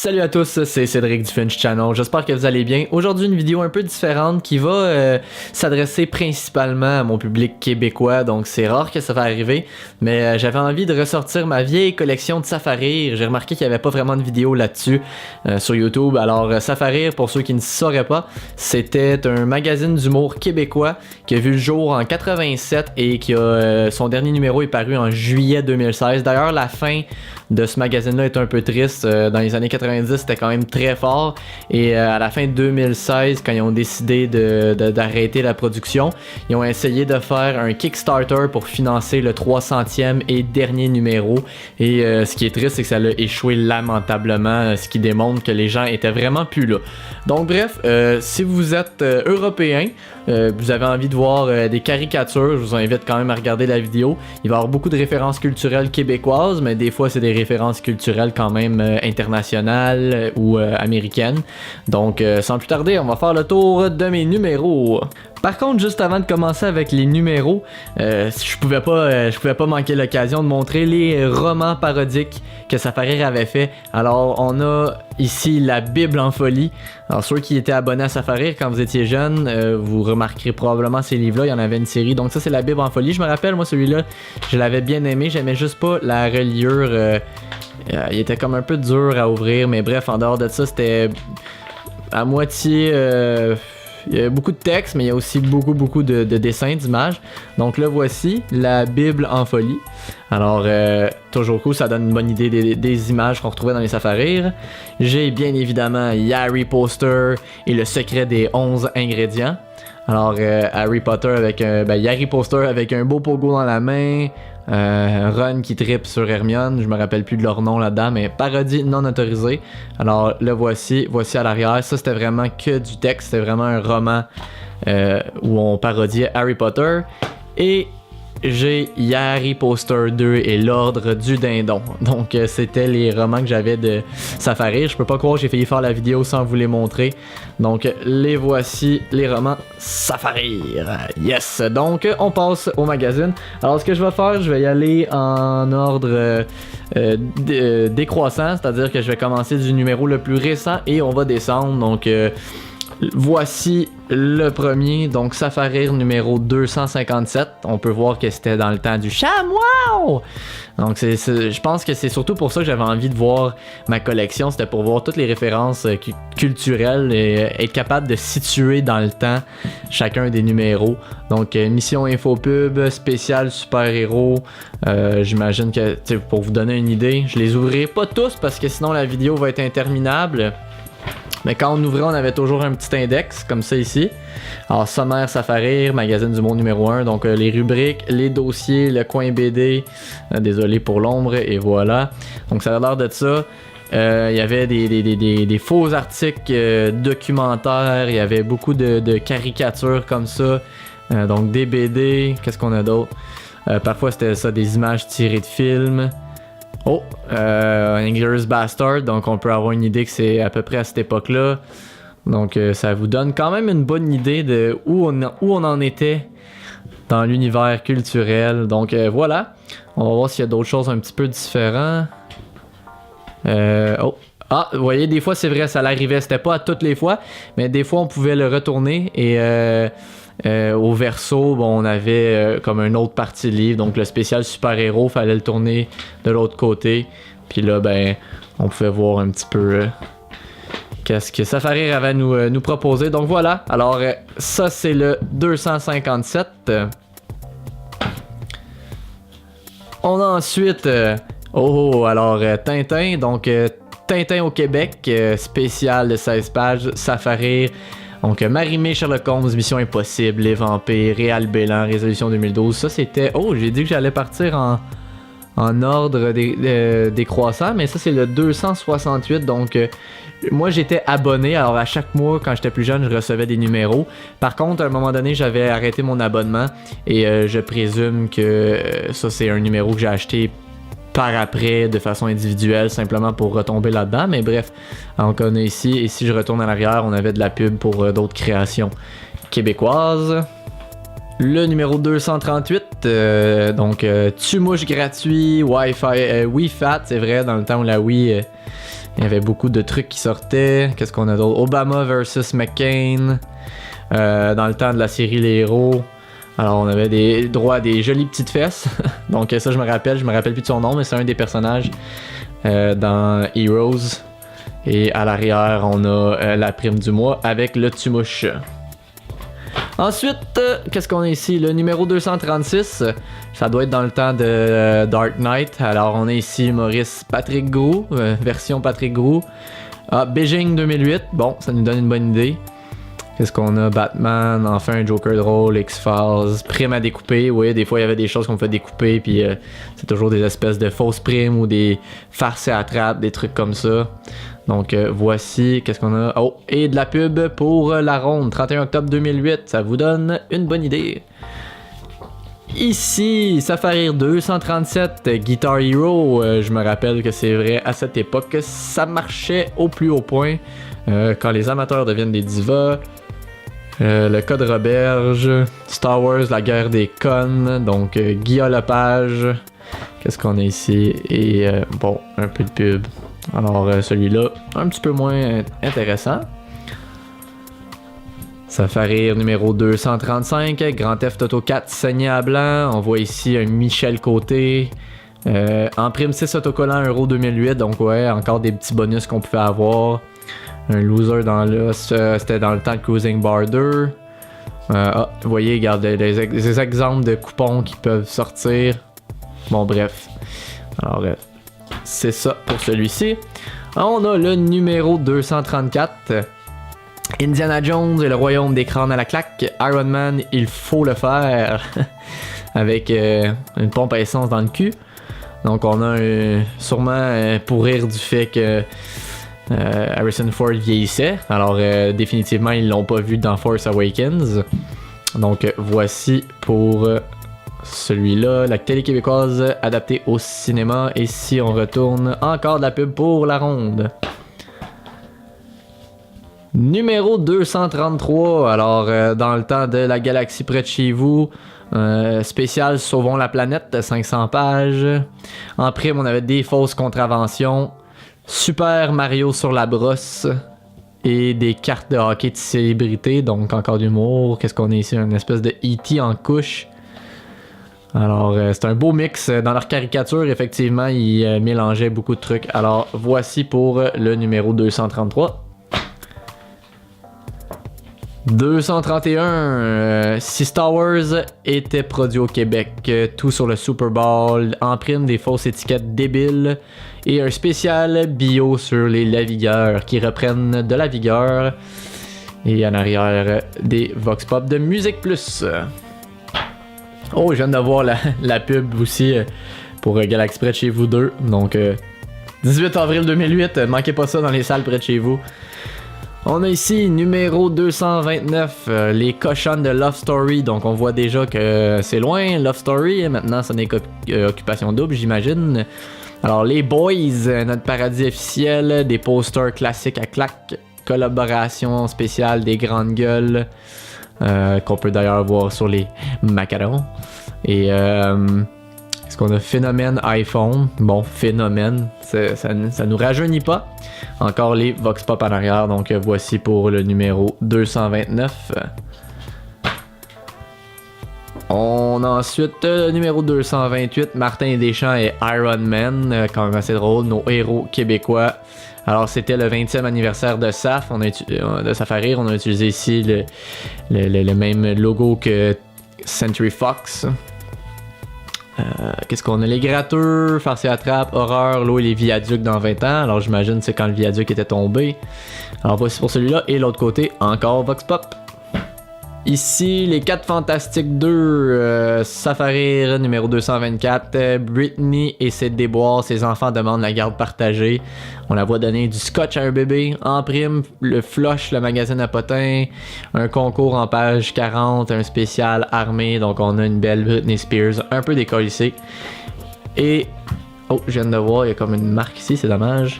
Salut à tous, c'est Cédric du Finch Channel, j'espère que vous allez bien. Aujourd'hui une vidéo un peu différente qui va s'adresser principalement à mon public québécois, donc c'est rare que ça va arriver, mais j'avais envie de ressortir ma vieille collection de Safarir. J'ai remarqué qu'il n'y avait pas vraiment de vidéos là-dessus sur YouTube. Alors Safarir, pour ceux qui ne sauraient pas, c'était un magazine d'humour québécois qui a vu le jour en 87 et qui a son dernier numéro est paru en juillet 2016. D'ailleurs la fin de ce magazine-là est un peu triste. Dans les années 90, c'était quand même très fort. Et à la fin de 2016, quand ils ont décidé d'arrêter la production, ils ont essayé de faire un Kickstarter pour financer le 300e et dernier numéro. Et ce qui est triste, c'est que ça a échoué lamentablement, ce qui démontre que les gens étaient vraiment plus là. Donc bref, si vous êtes européen, vous avez envie de voir des caricatures, je vous invite quand même à regarder la vidéo. Il va y avoir beaucoup de références culturelles québécoises, mais des fois c'est des références culturelles quand même internationales ou américaines. Donc sans plus tarder, on va faire le tour de mes numéros. Par contre, juste avant de commencer avec les numéros, je pouvais pas manquer l'occasion de montrer les romans parodiques que Safarir avait fait. Alors, on a ici la Bible en folie. Alors, ceux qui étaient abonnés à Safarir quand vous étiez jeune, vous remarquerez probablement ces livres-là. Il y en avait une série. Donc ça, c'est la Bible en folie. Je me rappelle, moi, celui-là, je l'avais bien aimé. J'aimais juste pas la reliure. Il était comme un peu dur à ouvrir. Mais bref, en dehors de ça, c'était à moitié... il y a beaucoup de texte, mais il y a aussi beaucoup de dessins, d'images. Donc là, voici la Bible en folie. Alors, toujours cool, ça donne une bonne idée des images qu'on retrouvait dans les Safarir. J'ai bien évidemment Harry Poster et le secret des 11 ingrédients. Alors, Harry Potter avec Harry Poster avec un beau pogo dans la main. Ron qui trippe sur Hermione, je me rappelle plus de leur nom là-dedans, mais parodie non autorisée. Alors le voici à l'arrière. Ça c'était vraiment que du texte, c'était vraiment un roman où on parodiait Harry Potter. Et j'ai Harry Poster 2 et l'ordre du dindon. Donc c'était les romans que j'avais de Safarir. Je peux pas croire que j'ai failli faire la vidéo sans vous les montrer. Donc les voici, les romans Safarir. Yes! Donc on passe au magazine. Alors ce que je vais faire, je vais y aller en ordre décroissant. C'est-à-dire que je vais commencer du numéro le plus récent et on va descendre. Donc voici le premier, donc Safarir numéro 257. On peut voir que c'était dans le temps du chamois. Donc je pense que c'est surtout pour ça que j'avais envie de voir ma collection. C'était pour voir toutes les références culturelles et être capable de situer dans le temps chacun des numéros. Donc mission infopub, spécial super-héros. J'imagine que pour vous donner une idée, je les ouvrirai pas tous parce que sinon la vidéo va être interminable. Mais quand on ouvrait, on avait toujours un petit index, comme ça ici. Alors, sommaire Safarir, magazine d'humour numéro 1. Donc, les rubriques, les dossiers, le coin BD. Désolé pour l'ombre, et voilà. Donc, ça a l'air de ça. Il y avait des faux articles documentaires. Il y avait beaucoup de caricatures comme ça. Donc, des BD. Qu'est-ce qu'on a d'autre? Parfois, c'était ça, des images tirées de films. Oh, Inglourious Bastard, donc on peut avoir une idée que c'est à peu près à cette époque-là. Donc ça vous donne quand même une bonne idée de où on en était dans l'univers culturel. Donc voilà, on va voir s'il y a d'autres choses un petit peu différentes. Vous voyez, des fois c'est vrai, ça l'arrivait, c'était pas à toutes les fois, mais des fois on pouvait le retourner et... au verso, on avait comme une autre partie livre, donc le spécial super-héros, fallait le tourner de l'autre côté. Puis là, on pouvait voir un petit peu qu'est-ce que Safarir avait à nous proposer. Donc voilà, alors ça c'est le 257. On a ensuite, Tintin, donc Tintin au Québec, spécial de 16 pages, Safarir. Donc, Marimé, Sherlock Holmes, Mission Impossible, Les Vampires, Réal Bélan, Résolution 2012. Ça, c'était... Oh, j'ai dit que j'allais partir en ordre décroissant, mais ça, c'est le 268. Donc, moi, j'étais abonné. Alors, à chaque mois, quand j'étais plus jeune, je recevais des numéros. Par contre, à un moment donné, j'avais arrêté mon abonnement. Et je présume que ça, c'est un numéro que j'ai acheté par après de façon individuelle simplement pour retomber là-dedans, mais bref, on connaît ici, et si je retourne à l'arrière, on avait de la pub pour d'autres créations québécoises. Le numéro 238, donc Tumouche gratuit, Wi-Fi, Wii Fat, c'est vrai, dans le temps où la Wii Il y avait beaucoup de trucs qui sortaient. Qu'est-ce qu'on a d'autre? Obama versus McCain. Dans le temps de la série Les Héros. Alors on avait des droits à des jolies petites fesses. Donc ça je me rappelle plus de son nom, mais c'est un des personnages dans Heroes. Et à l'arrière on a la prime du mois avec le Tumouche. Ensuite, qu'est-ce qu'on a ici? Le numéro 236, ça doit être dans le temps de Dark Knight. Alors on a ici Maurice Patrick Groux, version Patrick Groux. Beijing 2008, bon, ça nous donne une bonne idée. Qu'est-ce qu'on a? Batman, enfin un Joker drôle, X-Files, prime à découper. Oui, des fois il y avait des choses qu'on fait découper, puis c'est toujours des espèces de fausses primes ou des farces à attrape, des trucs comme ça. Donc voici, qu'est-ce qu'on a? Oh, et de la pub pour la ronde, 31 octobre 2008, ça vous donne une bonne idée. Ici, Safari 237, Guitar Hero, je me rappelle que c'est vrai, à cette époque, ça marchait au plus haut point. Quand les amateurs deviennent des divas. Le Code Roberge, Star Wars, la guerre des connes, donc Guillaume Lepage, qu'est-ce qu'on a ici? Et bon, un peu de pub. Alors celui-là, un petit peu moins intéressant. Safari numéro 235, Grand Theft Auto 4, saigné à blanc. On voit ici un Michel Côté. En prime 6 autocollants Euro 2008, donc ouais, encore des petits bonus qu'on pouvait avoir. Un loser dans l'os, c'était dans le temps de Cruising Bar 2. Vous voyez, regardez les exemples de coupons qui peuvent sortir. Bon, bref. Alors, c'est ça pour celui-ci. On a le numéro 234. Indiana Jones et le royaume des crânes à la claque. Iron Man, il faut le faire. Avec une pompe à essence dans le cul. Donc, on a sûrement pour rire du fait que Harrison Ford vieillissait. Alors définitivement ils l'ont pas vu dans Force Awakens. Donc voici pour celui-là, la télé québécoise adaptée au cinéma. Et si on retourne, encore de la pub pour la ronde. Numéro 233, alors dans le temps de la galaxie près de chez vous, spécial Sauvons la planète de 500 pages. En prime on avait des fausses contraventions. Super Mario sur la brosse et des cartes de hockey de célébrité, donc encore d'humour. Qu'est-ce qu'on a ici? Une espèce de E.T. en couche. Alors, c'est un beau mix. Dans leur caricature, effectivement, ils mélangeaient beaucoup de trucs. Alors, voici pour le numéro 233. 231, si Star Wars était produit au Québec, tout sur le Super Bowl, en prime des fausses étiquettes débiles et un spécial bio sur les Lavigueurs qui reprennent de la vigueur et en arrière des Vox Pop de Musique Plus. Oh, je viens de voir la pub aussi pour Galaxy près de chez vous 2, donc 18 avril 2008, manquez pas ça dans les salles près de chez vous. On a ici numéro 229, les cochonnes de Love Story. Donc on voit déjà que c'est loin, Love Story. Maintenant, ce n'est qu'Occupation Double, j'imagine. Alors les Boys, notre paradis officiel, des posters classiques à claque, collaboration spéciale des grandes gueules, qu'on peut d'ailleurs voir sur les macarons. Et est-ce qu'on a Phénomène iPhone? Bon, Phénomène, ça nous rajeunit pas. Encore les Vox Pop en arrière, donc voici pour le numéro 229. On a ensuite le numéro 228, Martin Deschamps et Iron Man, quand même assez drôle, nos héros québécois. Alors c'était le 20e anniversaire de SAF, de Safari, on a utilisé ici le même logo que Century Fox. Qu'est-ce qu'on a? Les gratteurs, farce et attrape, horreur, l'eau et les viaducs dans 20 ans. Alors j'imagine c'est quand le viaduc était tombé. Alors voici pour celui-là. Et l'autre côté, encore Vox Pop. Ici, les 4 Fantastiques 2, Safari numéro 224, Britney essaie de déboire, ses enfants demandent la garde partagée. On la voit donner du scotch à un bébé. En prime, le Flush, le magazine à potins, un concours en page 40, un spécial armé, donc on a une belle Britney Spears, un peu décollissée. Et, oh, je viens de voir, il y a comme une marque ici, c'est dommage.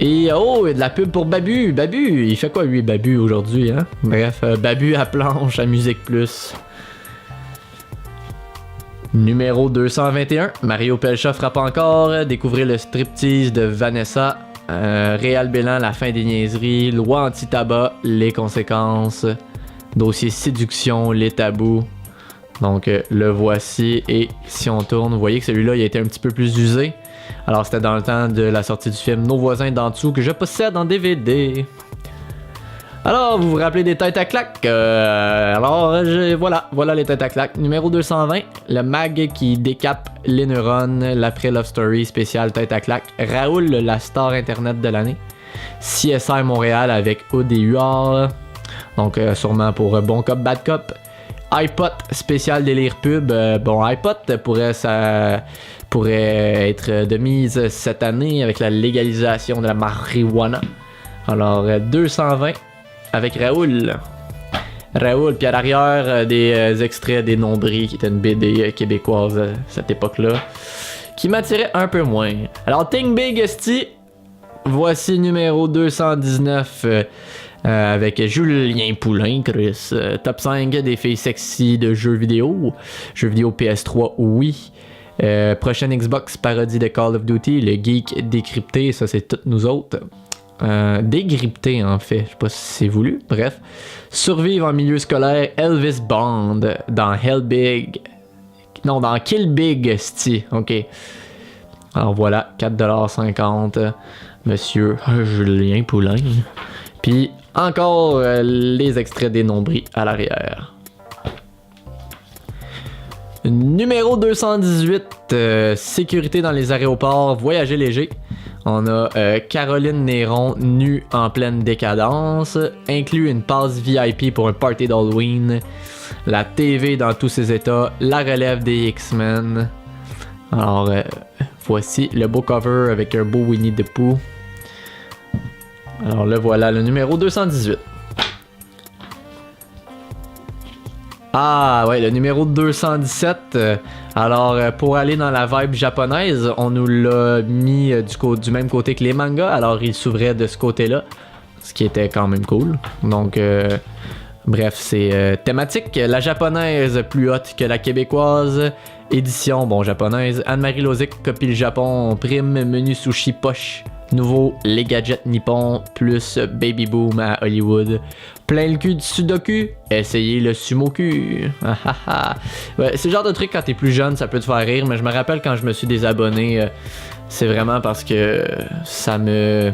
Et oh, il y a de la pub pour Babu. Babu, il fait quoi lui, Babu, aujourd'hui, hein? Bref, Babu à planche à Musique Plus. Numéro 221, Mario Pelcha frappe encore. Découvrez le striptease de Vanessa. Réal Bélan, la fin des niaiseries. Loi anti-tabac, les conséquences. Dossier séduction, les tabous. Donc le voici. Et si on tourne, vous voyez que celui-là il a été un petit peu plus usé. Alors c'était dans le temps de la sortie du film Nos voisins d'en dessous que je possède en DVD. Alors, vous vous rappelez des têtes à claques? Voilà les têtes à claques. Numéro 220, le mag qui décape les neurones, l'après Love Story spécial tête à claques. Raoul, la star internet de l'année. CSI Montréal avec Hood et Huard. Donc, sûrement pour Bon Cop, Bad Cop. iPod spécial délire pub. iPod pourrait être de mise cette année avec la légalisation de la marijuana. Alors, 220. Avec Raoul. Raoul, puis à l'arrière, des extraits des Nombris, qui était une BD québécoise à cette époque-là, qui m'attirait un peu moins. Alors, Think Big Esti, voici numéro 219, avec Julien Poulain, Chris. Top 5 des filles sexy de jeux vidéo. Jeux vidéo PS3, oui. Prochaine Xbox, parodie de Call of Duty, le geek décrypté, ça c'est toutes nous autres. Dégrypté en fait, je sais pas si c'est voulu, bref. Survivre en milieu scolaire, Elvis Bond dans dans Kill Big Sti, ok. Alors voilà, 4,50$, monsieur Julien Poulain. Puis encore les extraits des nombris à l'arrière. Numéro 218, sécurité dans les aéroports, voyager léger. On a Caroline Néron nue en pleine décadence, inclut une passe VIP pour un party d'Halloween, la TV dans tous ses états, la relève des X-Men. Alors voici le beau cover avec un beau Winnie the Pooh. Alors le voilà, le numéro 218. Ah ouais, le numéro 217. Alors pour aller dans la vibe japonaise, on nous l'a mis du même côté que les mangas. Alors il s'ouvrait de ce côté-là, ce qui était quand même cool. Donc bref, c'est thématique. La japonaise plus haute que la québécoise. Édition, japonaise. Anne-Marie Lozic copie le Japon. Prime, menu sushi poche. Nouveau, les gadgets nippons, plus Baby Boom à Hollywood. Plein le cul du sudoku, essayez le sumoku. Ouais, c'est le genre de truc quand t'es plus jeune, ça peut te faire rire, mais je me rappelle quand je me suis désabonné, c'est vraiment parce que je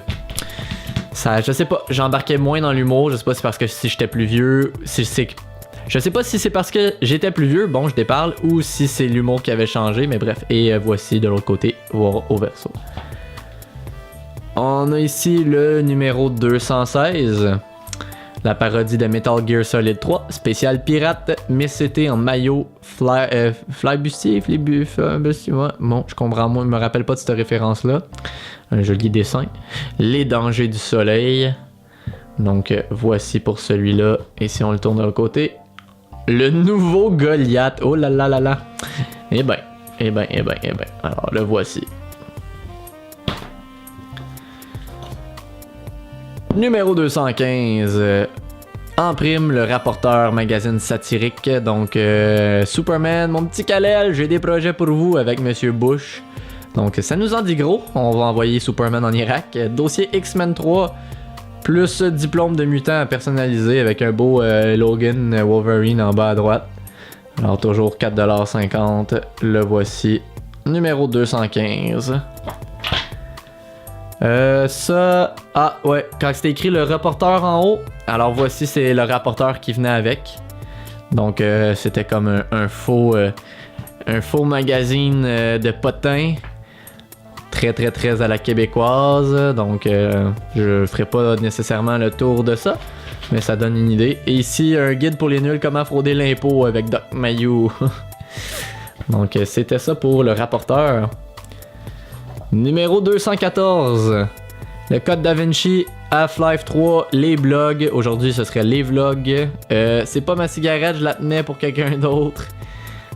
sais pas, j'embarquais moins dans l'humour, je sais pas si c'est parce que si j'étais plus vieux, je sais pas si c'est parce que j'étais plus vieux, bon je déparle, ou si c'est l'humour qui avait changé, mais bref, et voici de l'autre côté, voir au verso. On a ici le numéro 216, la parodie de Metal Gear Solid 3, spécial pirate, Miss City en maillot, flybustier, ouais, bon, je comprends, moi, je me rappelle pas de cette référence-là, un joli dessin, les dangers du soleil, donc voici pour celui-là, et si on le tourne de l'autre côté, le nouveau Goliath, oh là là là là, eh ben, alors le voici. Numéro 215, en prime, le rapporteur magazine satirique, donc Superman, mon petit Kal-El, j'ai des projets pour vous avec Monsieur Bush. Donc ça nous en dit gros, on va envoyer Superman en Irak. Dossier X-Men 3, plus diplôme de mutant personnalisé avec un beau Logan Wolverine en bas à droite. Alors toujours 4,50$, le voici, numéro 215. Quand c'était écrit le reporter en haut, alors voici c'est le rapporteur qui venait avec. Donc c'était comme un faux magazine de potins, très très très à la québécoise. Donc je ferai pas nécessairement le tour de ça, mais ça donne une idée. Et ici un guide pour les nuls, comment frauder l'impôt avec Doc Mayou. Donc c'était ça pour le rapporteur. Numéro 214, le code Da Vinci, Half-Life 3, les blogs. Aujourd'hui, ce serait les vlogs. C'est pas ma cigarette, je la tenais pour quelqu'un d'autre.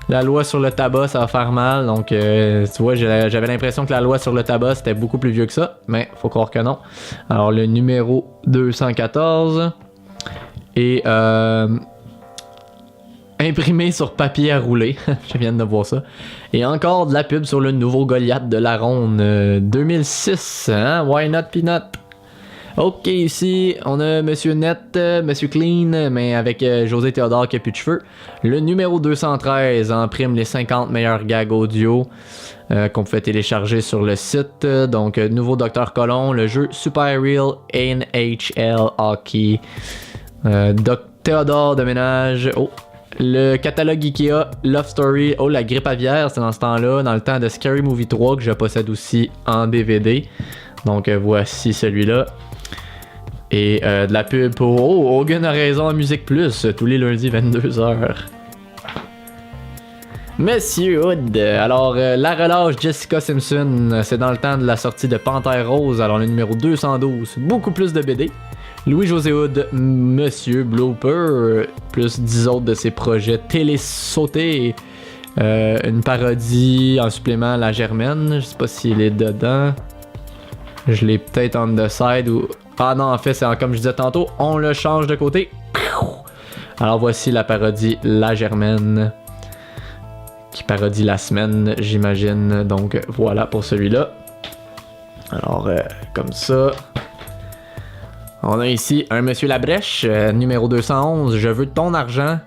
La loi sur le tabac, ça va faire mal. Donc, tu vois, j'avais l'impression que la loi sur le tabac, c'était beaucoup plus vieux que ça. Mais faut croire que non. Alors, le numéro 214. Et imprimé sur papier à rouler. Je viens de voir ça. Et encore de la pub sur le nouveau Goliath de la Ronde 2006. Hein? Why not Peanut? Ok, ici, on a Monsieur Net, Monsieur Clean, mais avec José Théodore qui a plus de cheveux. Le numéro 213 imprime les 50 meilleurs gags audio qu'on pouvait télécharger sur le site. Donc, nouveau Dr. Colon, le jeu Super Real NHL Hockey. Doc Théodore de ménage. Oh, le catalogue Ikea Love Story. Oh, la grippe aviaire, c'est dans ce temps-là, dans le temps de Scary Movie 3 que je possède aussi en DVD. Donc, voici celui-là. Et de la pub pour Hogan a raison à Musique Plus, tous les lundis 22h. Monsieur Hood, alors la relâche Jessica Simpson, c'est dans le temps de la sortie de Panthère Rose, alors le numéro 212, beaucoup plus de BD. Louis-José Hood, Monsieur Blooper, plus 10 autres de ses projets télé-sautés. Une parodie en supplément La Germaine, je sais pas s'il est dedans. Je l'ai peut-être on the side ou... Ah non, en fait, c'est comme je disais tantôt, on le change de côté. Alors voici la parodie La Germaine, qui parodie la semaine, j'imagine. Donc voilà pour celui-là. Alors, comme ça. On a ici un Monsieur Labrèche, numéro 211, Je veux ton argent.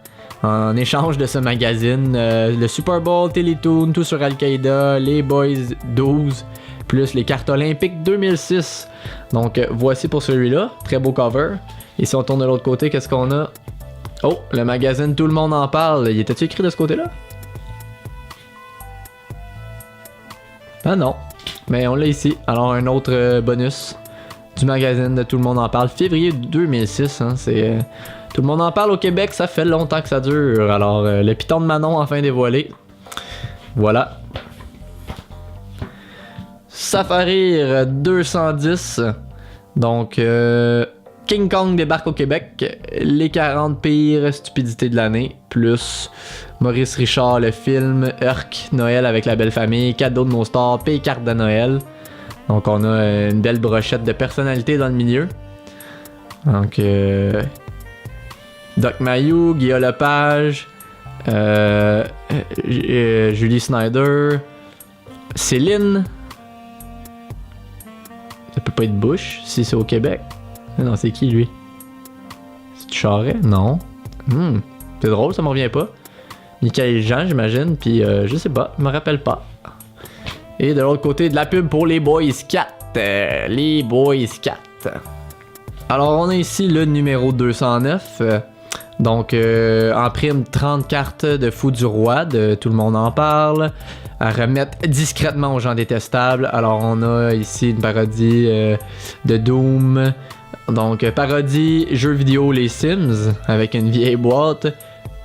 En échange de ce magazine, le Super Bowl, Télétoon, tout sur Al-Qaïda, les Boys 12, plus les cartes olympiques 2006. Donc voici pour celui-là, très beau cover. Et si on tourne de l'autre côté, qu'est-ce qu'on a? Oh, le magazine Tout le monde en parle. Il était-tu écrit de ce côté-là? Ah non, mais on l'a ici. Alors un autre bonus du magazine de Tout le monde en parle, février 2006. Hein, c'est Tout le monde en parle au Québec, ça fait longtemps que ça dure. Alors le piton de Manon enfin dévoilé. Voilà. Safarir 210. Donc King Kong débarque au Québec. Les 40 pires stupidités de l'année. Plus Maurice Richard, le film. Urk, Noël avec la belle famille. Cadeau de nos stars. Paye carte de Noël. Donc on a une belle brochette de personnalités dans le milieu. Donc Doc Mayou, Guillaume Lepage, Julie Snyder, Céline. Ça peut pas être Bush si c'est au Québec. Non, c'est qui lui? C'est Charret? Non. C'est drôle, ça me revient pas. Michael Jean, j'imagine, puis je sais pas, je me rappelle pas. Et de l'autre côté, de la pub pour les Boys 4. Les Boys 4. Alors, on a ici le numéro 209. Donc, en prime, 30 cartes de Fou du Roi, de Tout le monde en parle, à remettre discrètement aux gens détestables. Alors, on a ici une parodie de Doom. Donc, parodie jeux vidéo Les Sims, avec une vieille boîte.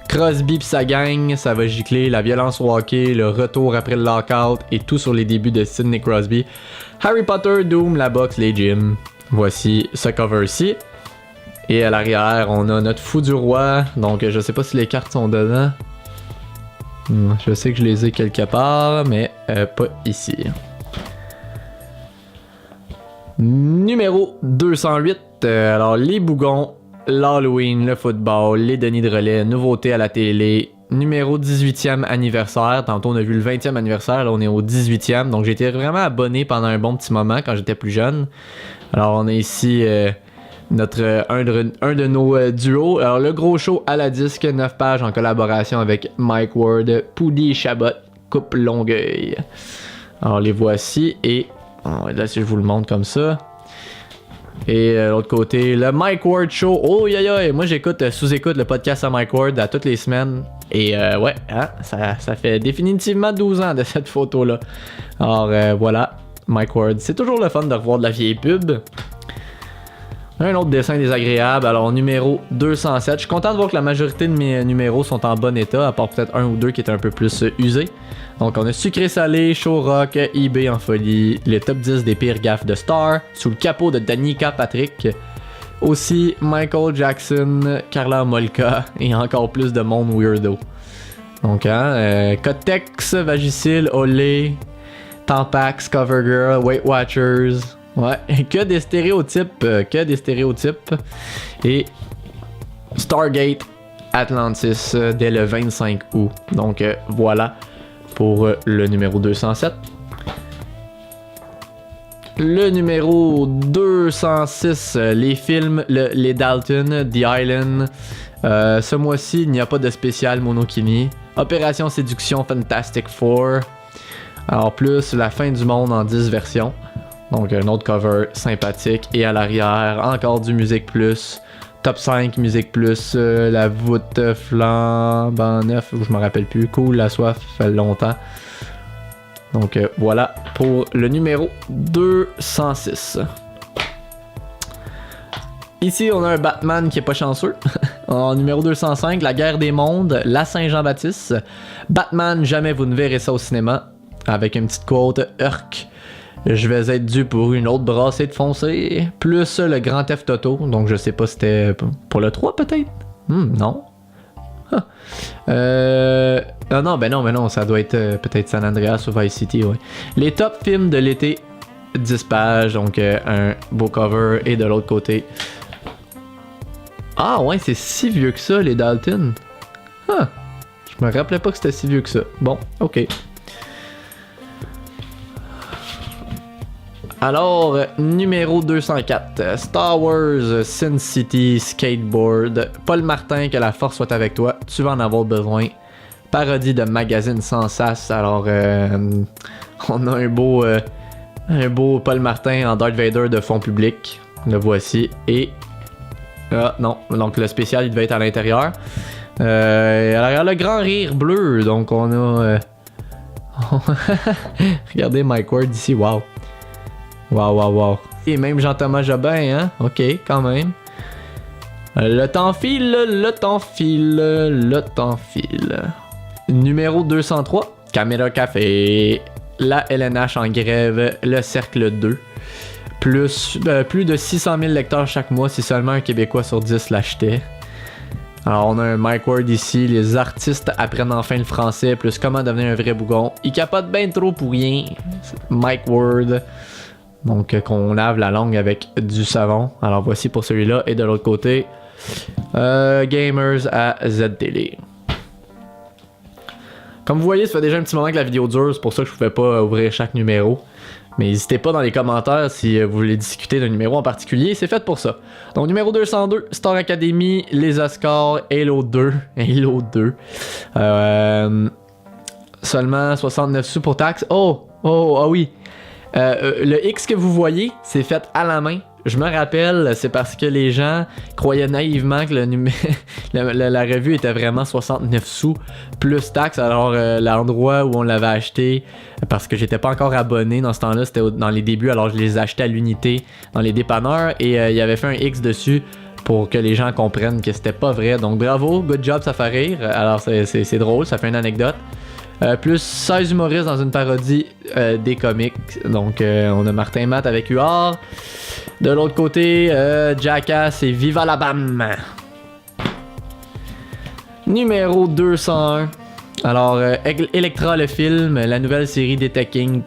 Crosby pis sa gang, ça va gicler, la violence au hockey, le retour après le lockout et tout sur les débuts de Sidney Crosby. Harry Potter, Doom, la boxe, les gyms. Voici ce cover-ci. Et à l'arrière, on a notre Fou du Roi. Donc, je sais pas si les cartes sont dedans. Je sais que je les ai quelque part, mais pas ici. Numéro 208. Alors, les bougons, l'Halloween, le football, les Denis de relais, nouveautés à la télé. Numéro 18e anniversaire. Tantôt, on a vu le 20e anniversaire. Là, on est au 18e. Donc, j'ai été vraiment abonné pendant un bon petit moment quand j'étais plus jeune. Alors, on a ici... un de nos duos. Alors, le gros show à la disque, 9 pages en collaboration avec Mike Ward, Poudy Chabot, Coupe Longueuil. Alors, les voici et là, si je vous le montre comme ça. Et l'autre côté, le Mike Ward Show. Oh, moi j'écoute, sous-écoute le podcast à Mike Ward à toutes les semaines. Et ouais, hein, ça fait définitivement 12 ans de cette photo-là. Alors voilà, Mike Ward. C'est toujours le fun de revoir de la vieille pub. Un autre dessin désagréable, alors numéro 207. Je suis content de voir que la majorité de mes numéros sont en bon état, à part peut-être un ou deux qui est un peu plus usés. Donc on a Sucré Salé, Show Rock, eBay en folie, les top 10 des pires gaffes de Star, sous le capot de Danica Patrick. Aussi Michael Jackson, Carla Molka et encore plus de monde weirdo. Donc Cotex, Vagisil, Olé, Tampax, Covergirl, Weight Watchers. Ouais, que des stéréotypes. Et Stargate, Atlantis dès le 25 août. Donc voilà pour le numéro 207. Le numéro 206, les films, les Dalton, The Island. Ce mois-ci, il n'y a pas de spécial Monokini. Opération Séduction Fantastic Four. Alors plus la fin du monde en 10 versions. Donc un autre cover sympathique. Et à l'arrière, encore du Musique Plus. Top 5 Musique Plus. La voûte flambant neuf, je me rappelle plus. Cool, la soif, fait longtemps. Donc voilà pour le numéro 206. Ici, on a un Batman qui est pas chanceux. En numéro 205, La Guerre des Mondes, La Saint-Jean-Baptiste. Batman, jamais vous ne verrez ça au cinéma. Avec une petite quote, Urk. Je vais être dû pour une autre brassée de foncé. Plus le Grand Theft Auto. Donc je sais pas si c'était pour le 3 peut-être. Non. Non, ça doit être peut-être San Andreas ou Vice City, ouais. Les top films de l'été, 10 pages, donc un beau cover, et de l'autre côté. Ah ouais, c'est si vieux que ça, les Dalton. Je me rappelais pas que c'était si vieux que ça. Bon, ok. Alors, numéro 204, Star Wars Sin City Skateboard. Paul Martin, que la force soit avec toi, tu vas en avoir besoin. Parodie de magazine sans sas. Alors, on a un beau Paul Martin en Darth Vader de fond public. Le voici. Et... non, donc le spécial, il devait être à l'intérieur. Alors, le grand rire bleu. Donc, on a... Regardez Mike Ward ici, wow. Wow. Et même Jean-Thomas Jobin, hein? Ok, quand même. Le temps file. Numéro 203, Caméra Café. La LNH en grève, le Cercle 2. Plus de 600 000 lecteurs chaque mois, si seulement un Québécois sur 10 l'achetait. Alors on a un Mike Ward ici, les artistes apprennent enfin le français, plus comment devenir un vrai bougon. Il capote bien trop pour rien. Mike Ward. Donc qu'on lave la langue avec du savon. Alors voici pour celui-là. Et de l'autre côté, Gamers à Z-Télé. Comme vous voyez, ça fait déjà un petit moment que la vidéo dure. C'est pour ça que je ne pouvais pas ouvrir chaque numéro. Mais n'hésitez pas dans les commentaires si vous voulez discuter d'un numéro en particulier. C'est fait pour ça. Donc numéro 202, Star Academy, les Oscars, Halo 2. Seulement 69 sous pour taxes. Ah oui. Le X que vous voyez, c'est fait à la main. Je me rappelle, c'est parce que les gens croyaient naïvement que la revue était vraiment 69 sous plus taxes. Alors l'endroit où on l'avait acheté, parce que j'étais pas encore abonné dans ce temps-là, c'était dans les débuts, alors je les achetais à l'unité dans les dépanneurs et il avait fait un X dessus pour que les gens comprennent que c'était pas vrai. Donc bravo, good job, ça fait rire. Alors c'est drôle, ça fait une anecdote. Plus 16 humoristes dans une parodie des comics. Donc on a Martin Matt avec Huard. De l'autre côté, Jackass et Viva la Bam. Numéro 201. Alors, Electra le film, la nouvelle série des King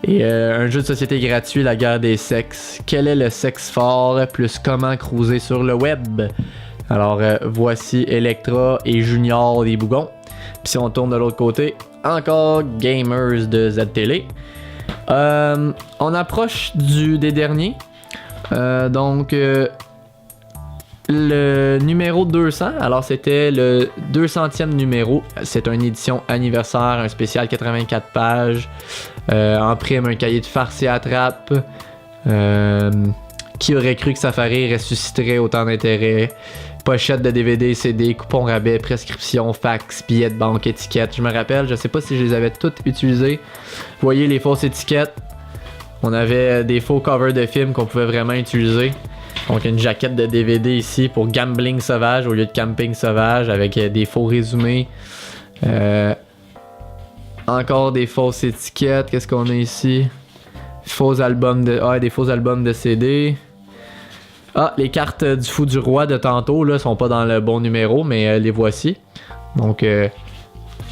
et un jeu de société gratuit, La guerre des sexes. Quel est le sexe fort, plus comment cruiser sur le web. Alors, voici Electra et Junior des Bougons. Puis si on tourne de l'autre côté, encore Gamers de Z-Télé. On approche des derniers. Donc, le numéro 200, alors c'était le 200e numéro. C'est une édition anniversaire, un spécial 84 pages. En prime, un cahier de farce et attrape. Qui aurait cru que Safari ressusciterait autant d'intérêt? Pochette de DVD, CD, coupon rabais, prescription, fax, billets de banque, étiquettes. Je me rappelle, je sais pas si je les avais toutes utilisées. Vous voyez les fausses étiquettes. On avait des faux covers de films qu'on pouvait vraiment utiliser. Donc une jaquette de DVD ici pour Gambling Sauvage au lieu de Camping Sauvage avec des faux résumés. Encore des fausses étiquettes. Qu'est-ce qu'on a ici? Des faux albums de CD. Les cartes du Fou du Roi de tantôt là sont pas dans le bon numéro, mais les voici. Donc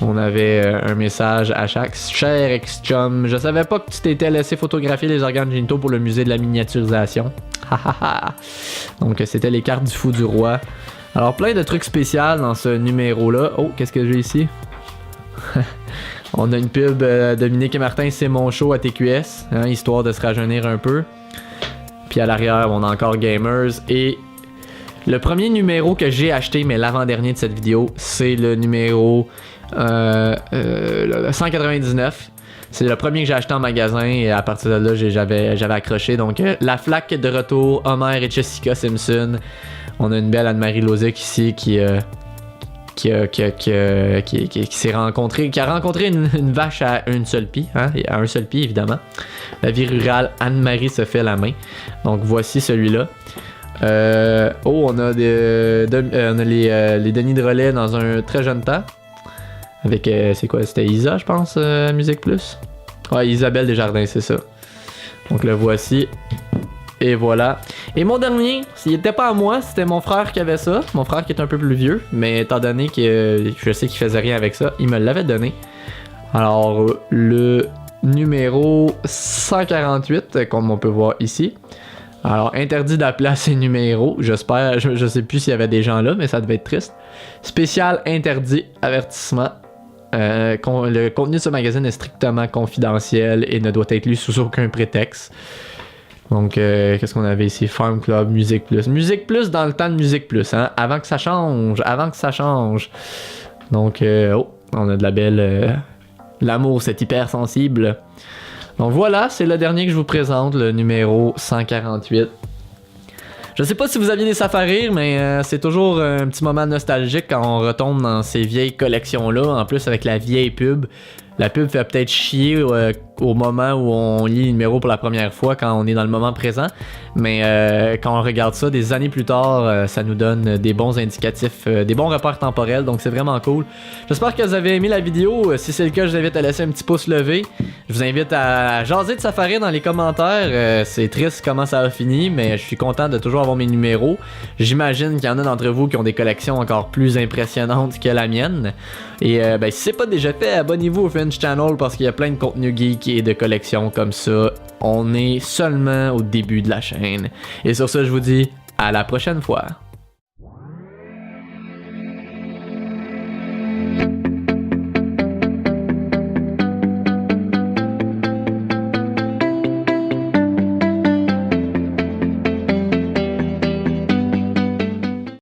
on avait un message à chaque. Cher ex-chum, je savais pas que tu t'étais laissé photographier les organes génitaux pour le musée de la miniaturisation. Donc c'était les cartes du Fou du Roi. Alors plein de trucs spéciaux dans ce numéro-là. Oh, qu'est-ce que j'ai ici? On a une pub Dominique et Martin, c'est mon show à TQS, hein, histoire de se rajeunir un peu. Puis à l'arrière, on a encore Gamers. Et le premier numéro que j'ai acheté, mais l'avant-dernier de cette vidéo, c'est le numéro 199. C'est le premier que j'ai acheté en magasin et à partir de là, j'avais accroché. Donc la flaque de retour, Homer et Jessica Simpson. On a une belle Anne-Marie Lozic ici qui s'est rencontré, qui a rencontré une vache à un seul pied, hein, à un seul pied évidemment. La vie rurale, Anne-Marie se fait la main. Donc voici celui-là. On a les Denis de relais dans un très jeune temps. Avec, c'est quoi, c'était Isa je pense, Musique Plus. Ouais, Isabelle Desjardins, c'est ça. Donc le voici. Et voilà. Et mon dernier, s'il n'était pas à moi, c'était mon frère qui avait ça. Mon frère qui est un peu plus vieux, mais étant donné que je sais qu'il faisait rien avec ça, il me l'avait donné. Alors, le numéro 148, comme on peut voir ici. Alors, interdit d'appeler à ces numéros. J'espère, je sais plus s'il y avait des gens là, mais ça devait être triste. Spécial interdit, avertissement. Le contenu de ce magazine est strictement confidentiel et ne doit être lu sous aucun prétexte. Donc, qu'est-ce qu'on avait ici? Farm Club, Musique Plus. Musique Plus dans le temps de Musique Plus, hein? Avant que ça change. Donc, on a de la belle... L'amour, c'est hyper sensible. Donc voilà, c'est le dernier que je vous présente, le numéro 148. Je sais pas si vous aviez des safaris, mais c'est toujours un petit moment nostalgique quand on retombe dans ces vieilles collections-là, en plus avec la vieille pub. La pub fait peut-être chier au moment où on lit le numéro pour la première fois, quand on est dans le moment présent. Mais quand on regarde ça des années plus tard, ça nous donne des bons indicatifs, des bons repères temporels. Donc c'est vraiment cool. J'espère que vous avez aimé la vidéo. Si c'est le cas, je vous invite à laisser un petit pouce levé. Je vous invite à jaser de Safari dans les commentaires. C'est triste comment ça a fini, mais je suis content de toujours avoir mes numéros. J'imagine qu'il y en a d'entre vous qui ont des collections encore plus impressionnantes que la mienne. Et si c'est pas déjà fait, abonnez-vous au Finch Channel parce qu'il y a plein de contenu geek et de collections comme ça. On est seulement au début de la chaîne. Et sur ça, je vous dis à la prochaine fois.